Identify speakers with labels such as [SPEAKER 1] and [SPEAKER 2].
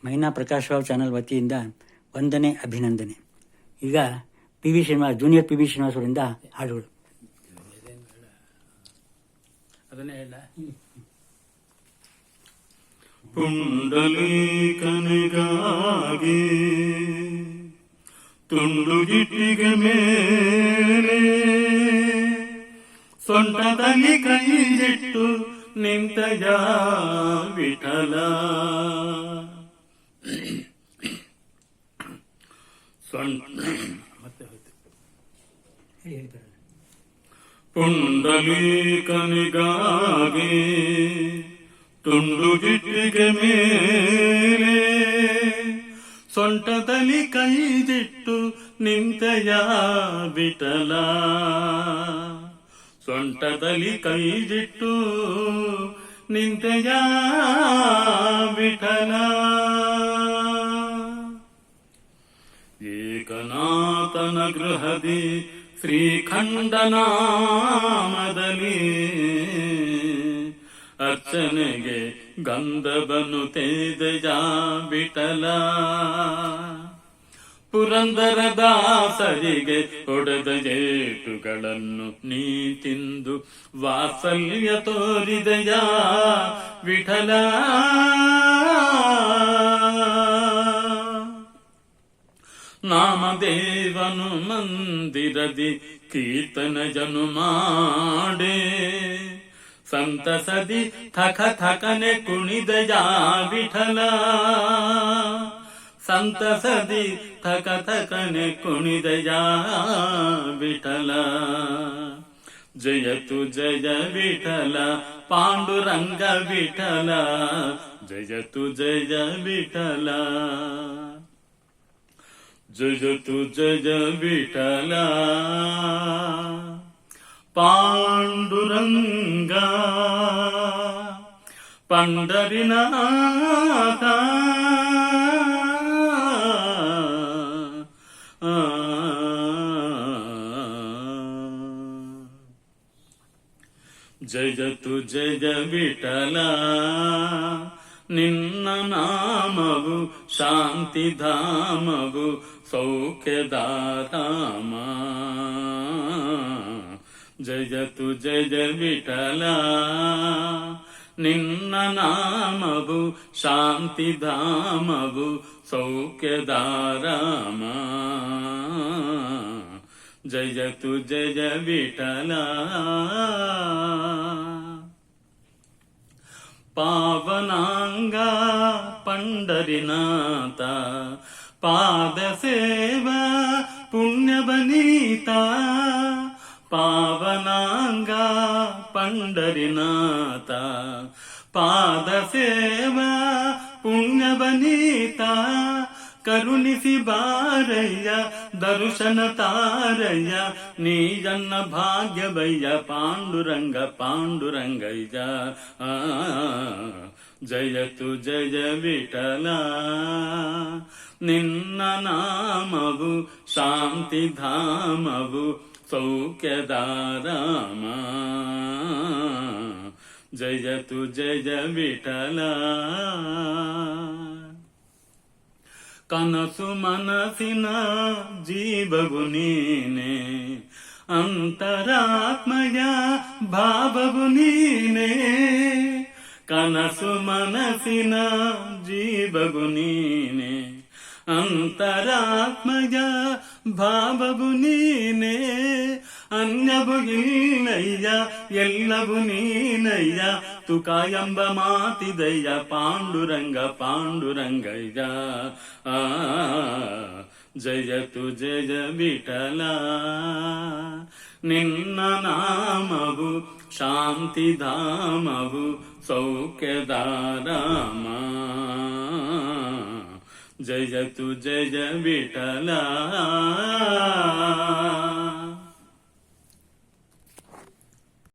[SPEAKER 1] ಮೈನಾ Prakash Rao channel ವತಿಯಿಂದ ವಂದನೆ ಅಭಿನಂದನೆ. ಈಗ P V Srinivas junior P V Srinivas ಅವರಿಂದ ಹಾಡುಗಳು.
[SPEAKER 2] ಅದನ್ನೇ ಹೇಳ.
[SPEAKER 3] ಪುಂಡಲೀಕನಿಗಾಗಿ ತುಂಡು ಗಿಟ್ಟಿಗೆ ಮೇಲೆ ಸೊಂಟದಲ್ಲಿ ಕೈಯಿಟ್ಟು ನಿಂತಯ ವಿಠಲ.
[SPEAKER 2] ಮತ್ತೆ ಹೋಯ್ತು.
[SPEAKER 3] ಪುಂಡಲೀಕನಿಗಾಗಿ ತುಂಡು ಗಿಟ್ಟಿಗೆ ಮೇಲೆ ಸೊಂಟದಲ್ಲಿ ಕೈದಿಟ್ಟು ನಿಂತಯ ವಿಠಲ. ಸೊಂಟದಲ್ಲಿ ಕೈದಿಟ್ಟು ನಿಂತಯ ವಿಠಲ. ಏಕನಾಥನ ಗೃಹದಿ ಶ್ರೀಖಂಡನಾಮದಲ್ಲಿ ಅರ್ಚನೆಗೆ ಗಂಧವನ್ನು ತೇದಯ ವಿಠಲ. ಪುರಂದರ ದಾಸರಿಗೆ ಹೊಡೆದ ಏಟುಗಳನ್ನು ನೀ ತಿಂದು ವಾತ್ಸಲ್ಯ ತೋರಿದಯ ವಿಠಲ. ನಾಮದೇವನು ಮಂದಿರದಿ ಕೀರ್ತನಜನು ಮಾಡೆ ಸಂತಸದಿ ಥಕ ಥಕನೆ ಕುಣಿದಯ ವಿಠಲ. ಸಂತಸದಿ ಥಕ ಥಕನೆ ಕುಣಿದಯ ವಿಠಲ. ಜಯತು ಜಯ ವಿಠಲ ಪಾಂಡುರಂಗ ವಿಠಲ. ಜಯತು ಜಯ ವಿಠಲ. ಜಯತು ಜಯ ವಿಠಲ ಪಾಂಡುರಂಗ ಪಂಡರಿನಾಥ. ಜಯತು ಜಯ ವಿಠಲ ನಿನ್ನ ನಾಮವು ಶಾಂತಿಧಾಮವು ಸೌಖ್ಯದಾರಾಮ. ಜಯತು ಜಯ ವಿಠಲ ನಿನ್ನ ನಾಮವು ಶಾಂತಿಧಾಮವು ಸೌಖ್ಯದಾರಾಮ. ಜಯತು ಜಯ ವಿಠಲ. ಪಾವನಾಂಗ ಪಂಡರಿನಾಥ ಪಾದ ಸೇವಾ ಪುಣ್ಯವನೀತ. ಪಾವನಾಂಗ ಪಂಡರಿನಾಥ ಪಾದ ಸೇವಾ ಪುಣ್ಯವನೀತ. ಕರುಣಿಸಿ ಬಾರಯ್ಯ ದರ್ಶನ ತಾರಯ್ಯ ನೀಯನ್ನ ಭಾಗ್ಯವಯ್ಯ ಪಾಂಡುರಂಗ ಪಾಂಡುರಂಗಯ್ಯ. ಜಯತು ಜಯ ವಿಠಲ ನಿನ್ನ ನಾಮವು ಶಾಂತಿಧಾಮವು ಸೌಖ್ಯದಾರಾಮ. ಜಯತು ಜಯ ವಿಠಲ. ಕನಸು ಮನಸ್ಸಿನ ಜೀವವು ನೀನೆ ಅಂತರಾತ್ಮಯ ಭಾವವು ನೀನೆ. ಕನಸು ಮನಸ್ಸಿನ ಜೀವವು ನೀನೆ ಅಂತರಾತ್ಮಯ ಭಾವವು ನೀನೆ. ಅನ್ಯವು ಇಲ್ಲಯ್ಯ ಎಲ್ಲವೂ ನೀನಯ್ಯ ತುಕ ಎಂಬ ಮಾತಿದಯ್ಯ ಪಾಂಡುರಂಗ ಪಾಂಡುರಂಗಯ್ಯ. ಜಯತು ಜಯ ವಿಠಲ ನಿನ್ನ ನಾಮವು ಶಾಂತಿಧಾಮವು ಸೌಖ್ಯದಾರಾಮ. ಜಯತು ಜಯ ವಿಠಲ.